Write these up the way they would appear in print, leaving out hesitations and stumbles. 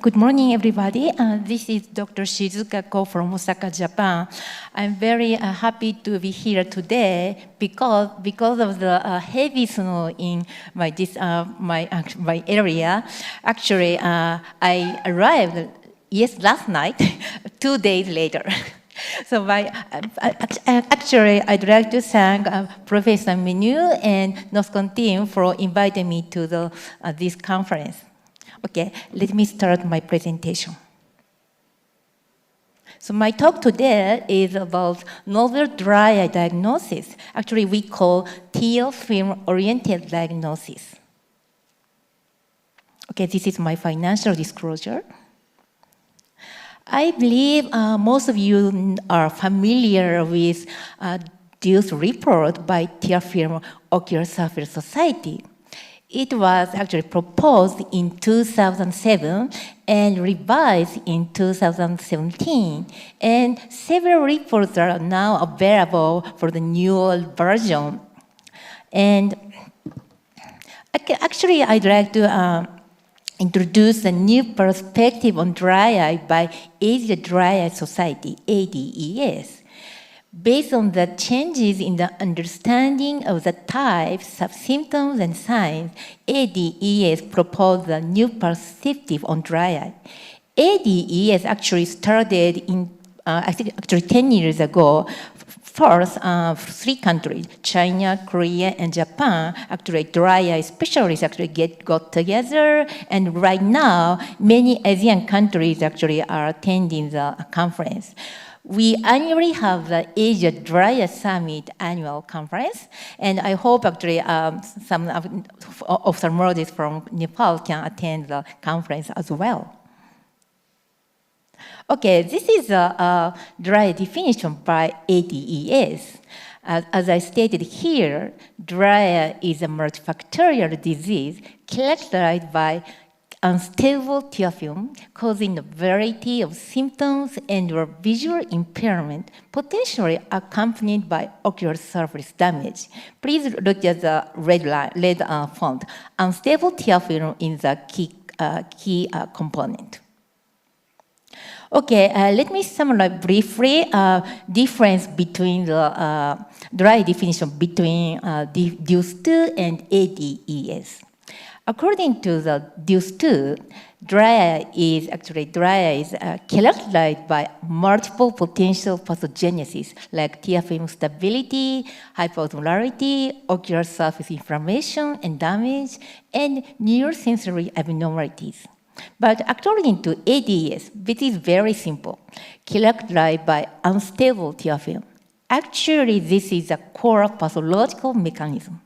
Good morning, everybody. This is Dr. Shizuka Koh from Osaka, Japan. I'm very happy to be here today because of the heavy snow in my area. Actually, I arrived last night, 2 days later. So actually, I'd like to thank Professor Menu and NOSCON team for inviting me to this conference. Okay, let me start my presentation. So my talk today is about novel dry eye diagnosis. Actually, we call tear film-oriented diagnosis. Okay, this is my financial disclosure. I believe most of you are familiar with this report by Tear Film Ocular Surface Society. It was actually proposed in 2007 and revised in 2017. And several reports are now available for the newer version. And actually, I'd like to introduce a new perspective on dry eye by Asia Dry Eye Society, ADES. Based on the changes in the understanding of the types of symptoms and signs, ADES proposed a new perspective on dry eye. ADES actually started in, I think actually 10 years ago. First, 3 countries, China, Korea, and Japan, actually dry eye specialists actually got together. And right now, many Asian countries actually are attending the conference. We annually have the Asia Dry Eye Summit annual conference, and I hope actually some ophthalmologists from Nepal can attend the conference as well. Okay, this is a dry eye definition by ADES. As I stated here, dry eye is a multifactorial disease characterized by unstable tear film, causing a variety of symptoms and or visual impairment, potentially accompanied by ocular surface damage. Please look at the red font. Unstable tear film is the key component. Okay, let me summarize briefly difference between the dry definition between DUCE2 and ADES. According to the DUCE2, dry eye is characterized by multiple potential pathogenesis like tear film stability, hyperosmolarity, ocular surface inflammation and damage, and neurosensory abnormalities. But according to ADES, this is very simple, characterized by unstable tear film. Actually, this is a core pathological mechanism.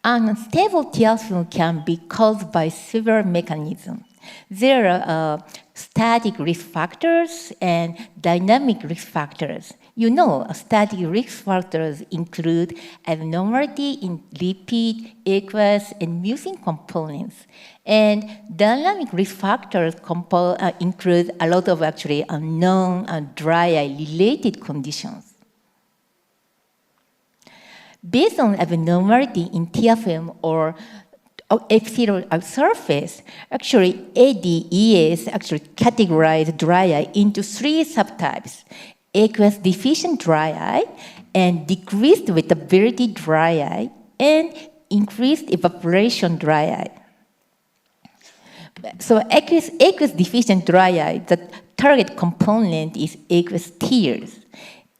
Unstable tear film can be caused by several mechanisms. There are static risk factors and dynamic risk factors. You know, static risk factors include abnormality in lipid, aqueous, and mucin components. And dynamic risk factors include a lot of actually unknown dry eye-related conditions. Based on abnormality in tear film or epithelial surface, actually ADES actually categorize dry eye into 3 subtypes: aqueous deficient dry eye, and decreased wettability dry eye, and increased evaporation dry eye. So aqueous deficient dry eye, the target component is aqueous tears.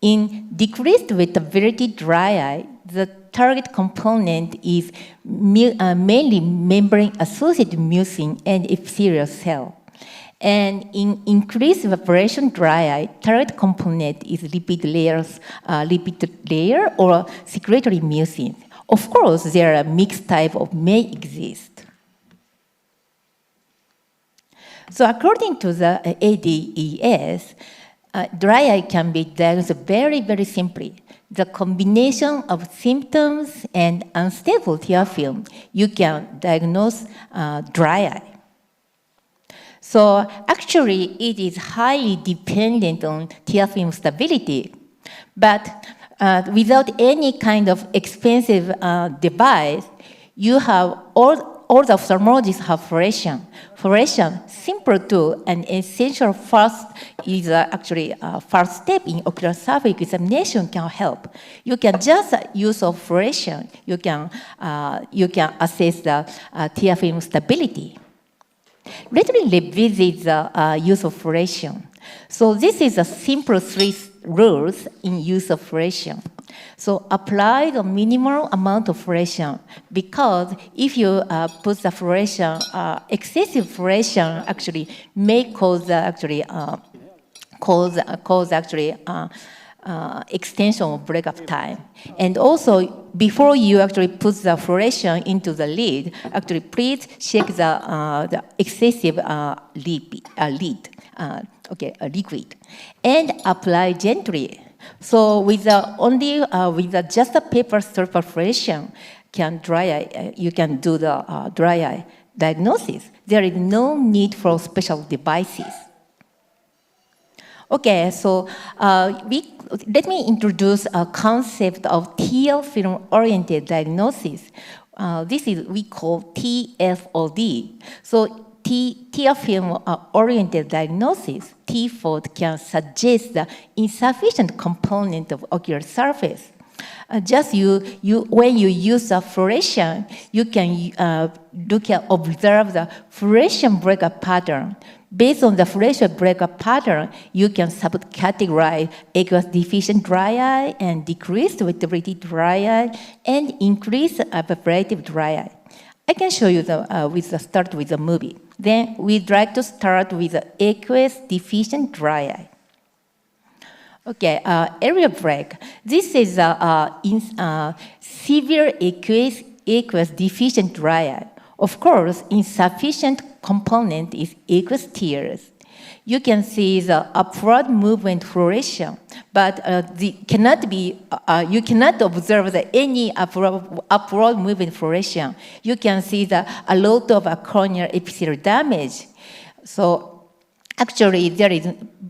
In decreased wettability dry eye, the target component is mainly membrane-associated mucin and epithelial cell. And in increased evaporation dry eye, target component is lipid layer or secretory mucin. Of course, there are mixed types may exist. So according to the ADES, dry eye can be diagnosed very, very simply. The combination of symptoms and unstable tear film, you can diagnose dry eye. So actually, it is highly dependent on tear film stability. But without any kind of expensive device, you have all the ophthalmologists have fluorescein. Fluorescein, simple tool and essential first is actually first step in ocular surface examination can help. You can just use of fluorescein. You can assess the tear film stability. Let me revisit the use of fluorescein. So this is a simple 3 rules in use of fluorescein. So apply the minimal amount of fluorescein, because if you put the fluorescein, excessive fluorescein actually may cause extension of breakup time. And also, before you actually put the fluorescein into the lid, actually please check the excessive liquid, and apply gently. So with just a paper strip of fluorescein you can do the dry eye diagnosis. There is no need for special devices. Okay, so let me introduce a concept of tear film-oriented diagnosis. This is we call TFOD. So tear film-oriented diagnosis, TFOD, can suggest the insufficient component of ocular surface. When you use a fluorescein, you can observe the fluorescein breakup pattern. Based on the fluorescein breakup pattern, you can subcategorize aqueous deficient dry eye and decreased wettability dry eye and increased evaporative dry eye. I can show you start with the movie. Then we'd like to start with the aqueous deficient dry eye. Okay, area break. This is severe aqueous deficient dry eye. Of course, insufficient component is aqueous tears. You can see the upward movement fluorescein, but you cannot observe any upward movement fluorescein. You can see a lot of corneal epithelial damage. So actually,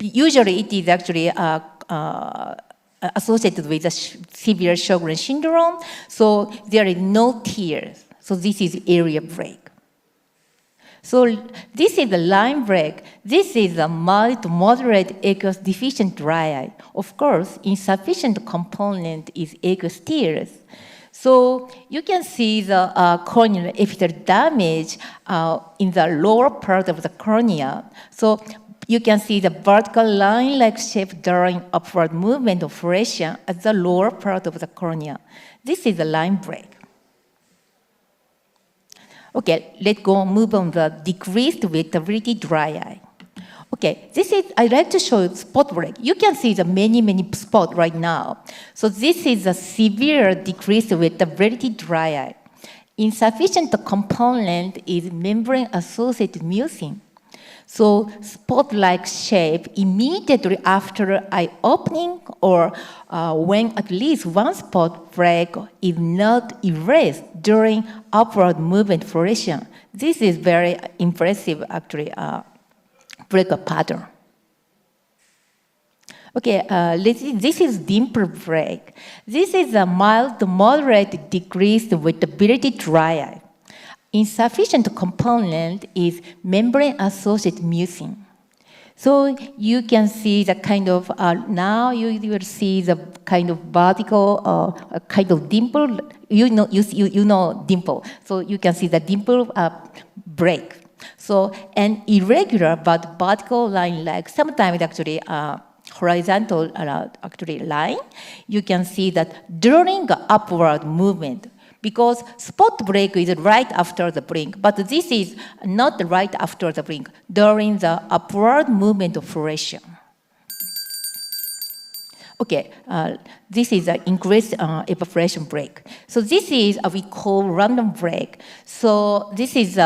usually it is actually associated with a severe Sjogren syndrome. So there is no tears. So this is area break. So this is the line break. This is a mild to moderate aqueous deficient dry eye. Of course, insufficient component is aqueous tears. So you can see the corneal epithelial damage in the lower part of the cornea. So you can see the vertical line-like shape during upward movement of fluorescein at the lower part of the cornea. This is the line break. Okay, let's move on the decreased wettability dry eye. Okay, I'd like to show you spot break. You can see the many spots right now. So this is a severe decreased wettability dry eye. Insufficient component is membrane-associated mucin. So spot-like shape immediately after eye opening, or when at least one spot break is not erased during upward movement fluorescein. This is very impressive, actually, breakup pattern. Okay, this is dimple break. This is a mild to moderate decreased wettability dry eye. Insufficient component is membrane-associated mucin. So you can see the kind of, now you will see the kind of vertical, kind of dimple. You know dimple. So you can see the dimple break. So an irregular but vertical line, like sometimes actually horizontal actually line, you can see that during the upward movement, because spot break is right after the blink, but this is not right after the blink, during the upward movement of fluorescein. Okay, this is an increased evaporation break. So this is we call random break. So this is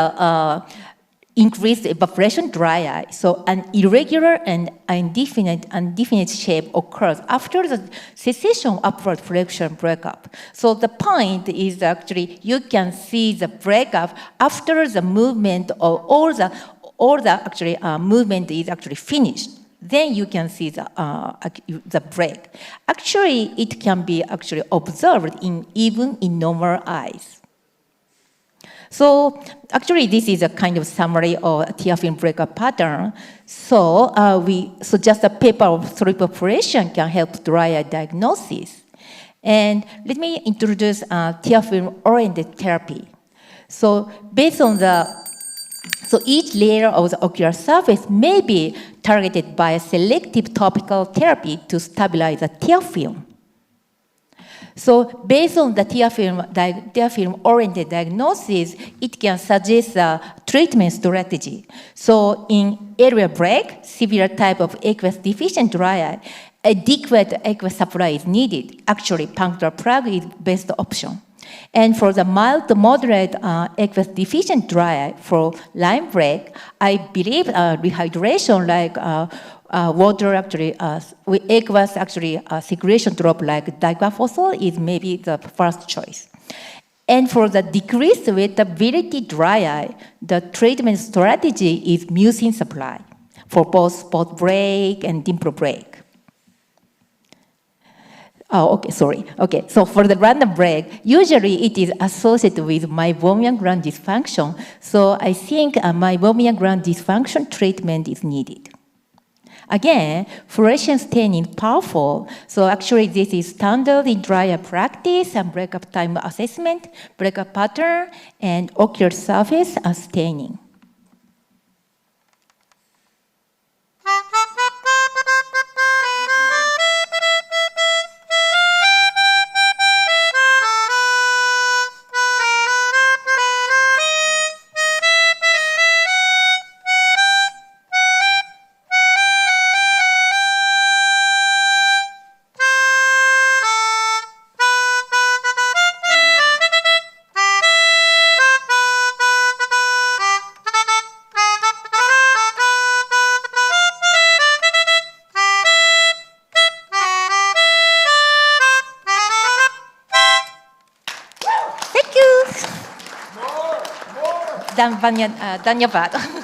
increased evaporation dry eye. So an irregular and indefinite shape occurs after the cessation of upward fluorescein breakup. So the point is actually you can see the breakup after the movement of all the actually movement is actually finished. Then you can see the break. Actually, it can be actually observed even in normal eyes. So actually, this is a kind of summary of tear film breakup pattern. So just a paper of three preparation can help dry eye diagnosis. And let me introduce tear film oriented therapy. So based on each layer of the ocular surface may be targeted by a selective topical therapy to stabilize the tear film. So based on the tear film oriented diagnosis, it can suggest a treatment strategy. So in area break, severe type of aqueous deficient dry eye, adequate aqueous supply is needed. Actually, punctal plug is best option. And for the mild to moderate aqueous deficient dry eye, for line break, I believe rehydration like water actually, aqueous actually secretion drop like diglifosol is maybe the first choice. And for the decreased wettability dry eye, the treatment strategy is mucin supply for both spot break and dimple break. Oh, okay, sorry. Okay, so for the random break, usually it is associated with meibomian gland dysfunction. So I think meibomian gland dysfunction treatment is needed. Again, fluorescence staining is powerful. So actually this is standard in dry eye practice and breakup time assessment, breakup pattern, and ocular surface staining. Dhanyavad.